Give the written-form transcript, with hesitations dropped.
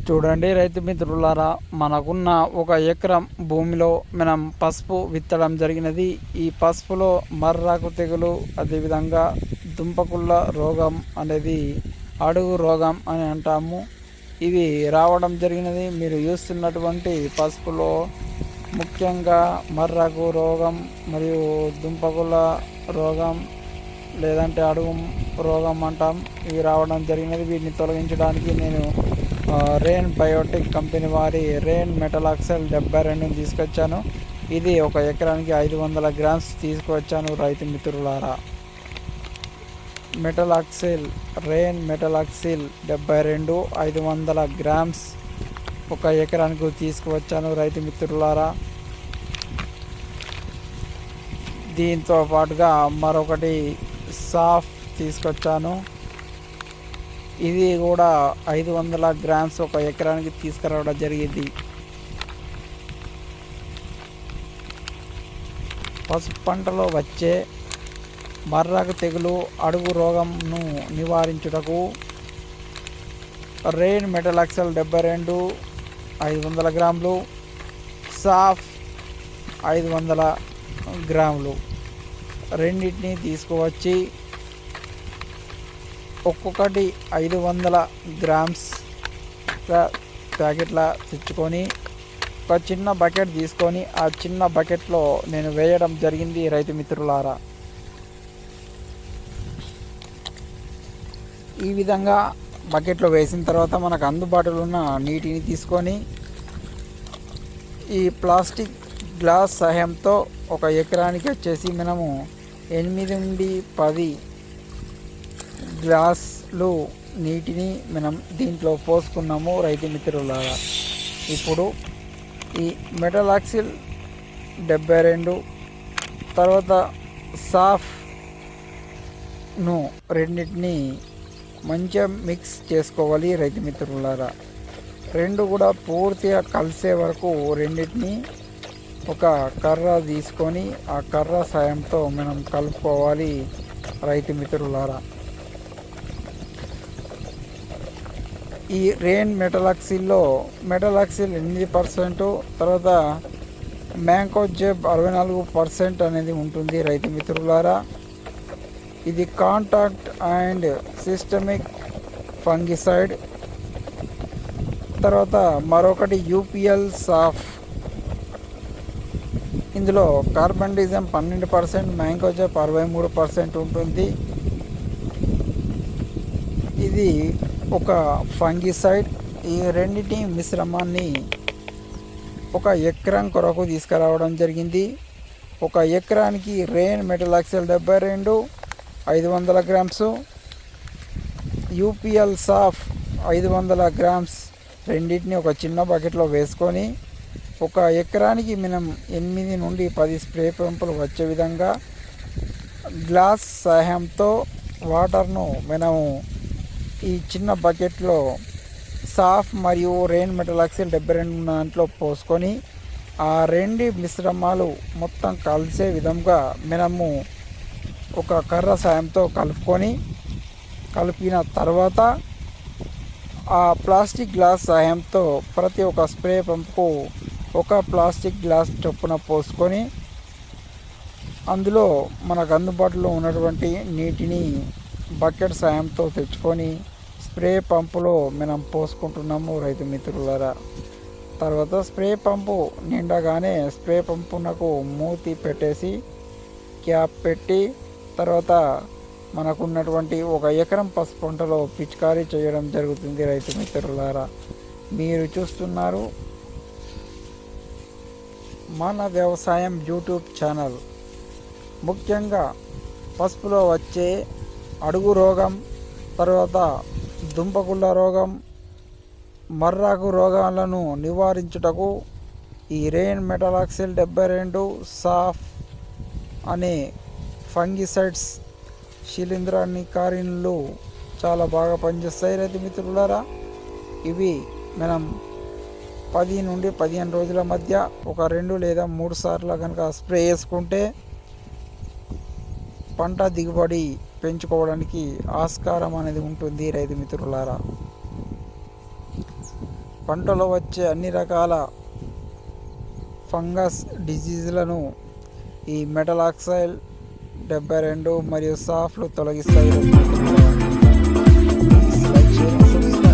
చూడండి రైతు మిత్రులారా, మనకున్న 1 ఎకరం భూమిలో మనం పసుపు విత్తడం జరిగినది. ఈ పసుపులో మర్రాకు తెగులు, అదేవిధంగా దుంపకుళ్ళ రోగం అనేది అడుగు రోగం అని అంటాము. ఇవి రావడం జరిగినది. మీరు చూస్తున్నటువంటి పసుపులో ముఖ్యంగా మర్రాకు రోగం మరియు దుంపకుళ్ళ రోగం లేదంటే అడుగు రోగం అంటాం. ఇవి రావడం జరిగినది. వీటిని తొలగించడానికి నేను రెయిన్ బయోటిక్ కంపెనీ వారి రెయిన్ మెటలాక్సెల్ 72 తీసుకొచ్చాను. ఇది 1 ఎకరానికి 500 గ్రామ్స్ తీసుకువచ్చాను రైతు మిత్రులారా. రెయిన్ మెటలాక్సిల్ 72 500 గ్రామ్స్ 1 ఎకరానికి తీసుకువచ్చాను రైతు మిత్రులారా. దీంతో పాటుగా మరొకటి సాఫ్ తీసుకొచ్చాను. ఇది కూడా 500 గ్రామ్స్ 1 ఎకరానికి తీసుకురావడం జరిగింది. పసుపు పంటలో వచ్చే మర్రాకు తెగులు, అడుగు రోగంను నివారించుటకు రెయిన్ మెటలాక్సెల్ 72 500 గ్రాములు, సాఫ్ 500 గ్రాములు రెండింటిని తీసుకువచ్చి ఒక్కొక్కటి 500 గ్రామ్స్ ప్యాకెట్ల తెచ్చుకొని ఒక చిన్న బకెట్ తీసుకొని ఆ చిన్న బకెట్లో నేను వేయడం జరిగింది రైతు మిత్రులారా. ఈ విధంగా బకెట్లో వేసిన తర్వాత మనకు అందుబాటులో ఉన్న నీటిని తీసుకొని ఈ ప్లాస్టిక్ గ్లాస్ సహాయంతో 1 ఎకరానికి వచ్చేసి మనము 8 నుండి 10 గ్లాసులు నీటిని మనం దీంట్లో పోసుకున్నాము రైతు మిత్రులారా. ఇప్పుడు ఈ మెటలాక్సిల్ 72 తర్వాత సాఫ్ను రెండింటిని మంచిగా మిక్స్ చేసుకోవాలి రైతు మిత్రులారా. రెండు కూడా పూర్తిగా కలిసే వరకు రెండింటిని ఒక కర్ర తీసుకొని ఆ కర్ర సాయంతో మనం కలుపుకోవాలి రైతు మిత్రులారా. ఈ రెయిన్ మెటలాక్సిల్ 8%, తర్వాత మ్యాంకోజెబ్ 64% అనేది ఉంటుంది రైతు మిత్రులారా. ఇది కాంటాక్ట్ అండ్ సిస్టమిక్ ఫంగిసైడ్. తర్వాత మరొకటి యూపీఎల్ సాఫ్. ఇందులో కార్బండిజం 12%, మ్యాంకోజెబ్ 63% ఉంటుంది. ఇది ఒక ఫంగిసైడ్. ఈ రెండింటి మిశ్రమాన్ని 1 ఎకరం కొరకు తీసుకురావడం జరిగింది. 1 ఎకరానికి రెయిన్ మెటలాక్సిల్ 72 500 గ్రామ్స్, యూపీఎల్ సాఫ్ 500 గ్రామ్స్ రెండింటిని ఒక చిన్న బకెట్లో వేసుకొని 1 ఎకరానికి మనం 8 నుండి 10 స్ప్రే పంపులు వచ్చే విధంగా గ్లాస్ సహాయంతో వాటర్ను మనము ఈ చిన్న బకెట్లో సాఫ్ మరియు రెయిన్ మెటలాక్సిల్ 72 దాంట్లో పోసుకొని ఆ రెండు మిశ్రమాలు మొత్తం కలిసే విధంగా మనము ఒక కర్ర సాయంతో కలిపిన తర్వాత ఆ ప్లాస్టిక్ గ్లాస్ సహాయంతో ప్రతి ఒక్క స్ప్రే పంపుకు 1 ప్లాస్టిక్ గ్లాస్ చొప్పున పోసుకొని అందులో మనకు అందుబాటులో ఉన్నటువంటి నీటిని బకెట్ సాయంతో తెచ్చుకొని స్ప్రే పంపులో మనం పోసుకుంటున్నాము రైతు మిత్రులారా. తర్వాత స్ప్రే పంపు నిండగానే స్ప్రే పంపునకు మూతి పెట్టేసి క్యాప్ పెట్టి తర్వాత మనకున్నటువంటి 1 ఎకరం పసుపు పంటలో పిచికారీ చేయడం జరుగుతుంది రైతు మిత్రులారా. మీరు చూస్తున్నారు మన వ్యవసాయం యూట్యూబ్ ఛానల్. ముఖ్యంగా పసుపులో వచ్చే అడుగు రోగం, తర్వాత దుంపకుళ్ళ రోగం, మర్రాకు రోగాలను నివారించుటకు ఈ రెయిన్ మెటలాక్సిల్ 72 సాఫ్ అనే ఫంగిసైడ్స్ శిలీంధ్రనికారిణులు చాలా బాగా పనిచేస్తాయి రైతు మిత్రులారా. ఇవి మనం 10 నుండి 15 రోజుల మధ్య ఒక 2 లేదా 3 సార్లు కనుక స్ప్రే చేసుకుంటే పంట దిగుబడి పెంచుకోవడానికి ఆస్కారం అనేది ఉంటుంది రైతు మిత్రులారా. పంటలో వచ్చే అన్ని రకాల ఫంగస్ డిసీజులను ఈ మెటలాక్సైల్ 72 మరియు సాఫ్లు తొలగిస్తాయి. Please like, share and subscribe.